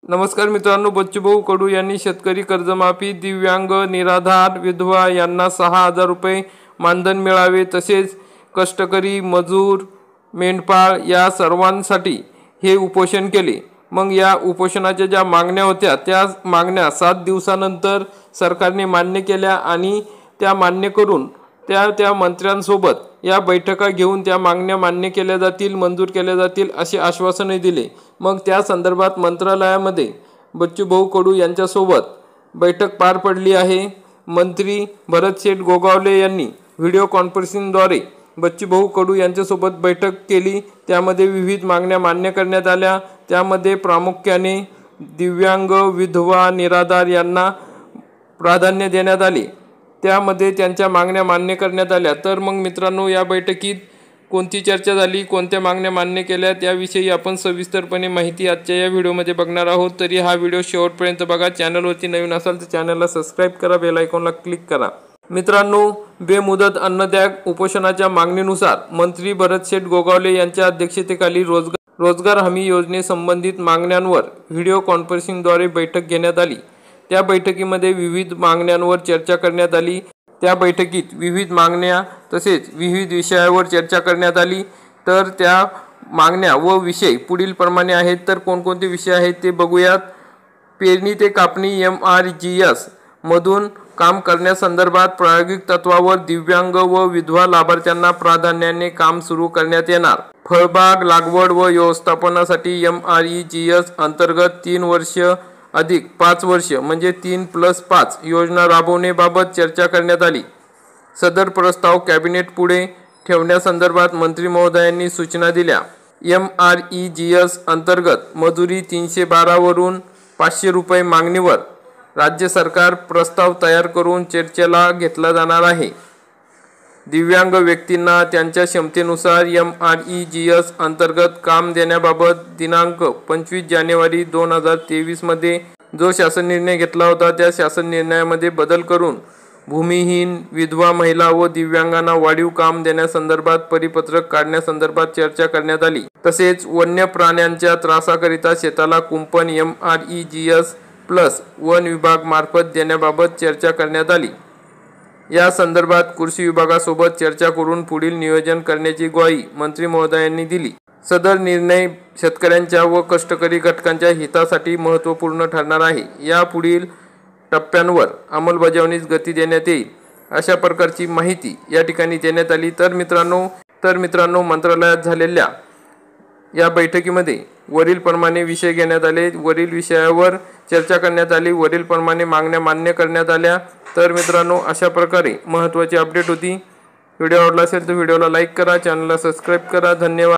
नमस्कार मित्रांनो, बच्चूभाऊ कडू यांनी शेतकरी कर्जमाफी, दिव्यांग, निराधार, विधवा यांना 6,000 रुपये मानधन मिळावे, तसेच कष्टकरी, मजूर, मेंढपाळ या सर्वांसाठी हे उपोषण केले। मग या उपोषणाच्या ज्या मागण्या होत्या त्या मागण्या 7 दिवसानंतर सरकारने मान्य केल्या आणि त्या मान्य करून त्या मंत्र्यांसोबत या बैठका घेऊन त्या मागण्या मान्य केल्या जातील, मंजूर केल्या जातील असे आश्वासनही दिले। मग त्या संदर्भात मंत्रालयामध्ये बच्चूभाऊ कडू यांच्यासोबत बैठक पार पडली आहे। मंत्री भरतशेठ गोगावले यांनी व्हिडिओ कॉन्फरन्सिंगद्वारे बच्चूभाऊ कडू यांच्यासोबत बैठक केली। त्यामध्ये विविध मागण्या मान्य करण्यात आल्या। त्यामध्ये प्रामुख्याने दिव्यांग, विधवा, निराधार यांना प्राधान्य देण्यात आले। त्यामध्ये त्यांच्या मागण्या मान्य करण्यात आल्या। तर मग मित्रांनो, या बैठकीत कोणती चर्चा झाली, कोणत्या मागण्या मान्य केल्या त्याविषयी आपण सविस्तरपणे माहिती आजच्या या व्हिडिओमध्ये बघणार आहोत। तरी हा व्हिडिओ शेवटपर्यंत बघा। चॅनलवरती नवीन असाल तर चॅनलला सबस्क्राईब करा, बेल आयकॉनला क्लिक करा। मित्रांनो, बेमुदत अन्नत्याग उपोषणाच्या मागणीनुसार मंत्री भरतशेठ गोगावले यांच्या अध्यक्षतेखाली रोजगार हमी योजनेसंबंधित मागण्यांवर व्हिडिओ कॉन्फरन्सिंगद्वारे बैठक घेण्यात आली। त्या बैठकीमध्ये विविध मागण्यांवर चर्चा करण्यात आली। त्या बैठकीत विविध मागण्या तसेच विविध विषयावर चर्चा करण्यात आली। तर त्या मागण्या व विषय पुढील प्रमाणे आहेत। तर कोणकोणते विषय आहेत ते बघूयात। पेरणी ते कापणी MRGS मधून काम करण्यासंदर्भात प्रायोगिक तत्वावर दिव्यांग व विधवा लाभार्थ्यांना प्राधान्याने काम सुरू करण्यात येणार। फळबाग लागवड व व्यवस्थापनासाठी MRGS अंतर्गत 3 वर्ष अधिक 5 वर्ष म्हणजे 3+5 योजना राबवण्याबाबत चर्चा करण्यात आली। सदर प्रस्ताव कॅबिनेट पुढे ठेवण्यासंदर्भात मंत्री महोदयांनी सूचना दिल्या। MRGS अंतर्गत मजुरी 312 वरून 500 रुपये मागणीवर राज्य सरकार प्रस्ताव तयार करून चर्चेला घेतला जाणार आहे। दिव्यांग व्यक्तींना त्यांच्या क्षमतेनुसार MRGS अंतर्गत काम देण्याबाबत दिनांक 25 जानेवारी 2023 मध्ये जो शासन निर्णय घेतला होता त्या शासन निर्णयामध्ये बदल करून भूमिहीन, विधवा महिला व दिव्यांगांना वाढीव काम देण्यासंदर्भात परिपत्रक काढण्यासंदर्भात चर्चा करण्यात आली। तसेच वन्य प्राण्यांच्या त्रासाकरिता शेताला कुंपण MRGS प्लस वन विभाग मार्फत देण्याबाबत चर्चा करण्यात आली। या संदर्भात कृषी विभागासोबत चर्चा करून पुढील नियोजन करण्याची ग्वाही मंत्री महोदयांनी दिली। सदर निर्णय शेतकऱ्यांच्या व कष्टकरी घटकांच्या हितासाठी महत्त्वपूर्ण ठरणार आहे। या पुढील टप्प्यांवर अंमलबजावणीस गती देण्यात येईल अशा प्रकारची माहिती या ठिकाणी देण्यात आली। तर मित्रांनो मंत्रालयात झालेल्या या बैठकीमध्ये वरील प्रमाणे विषय घेण्यात आले, वरील विषयावर चर्चा करण्यात आली, वरील प्रमाणे मागण्या मान्य करण्यात आल्या। तर मित्रांनो, अशा प्रकारे महत्त्वाची अपडेट होती। व्हिडिओ आवडला असेल तर व्हिडिओला लाईक करा, चॅनलला सबस्क्राईब करा। धन्यवाद।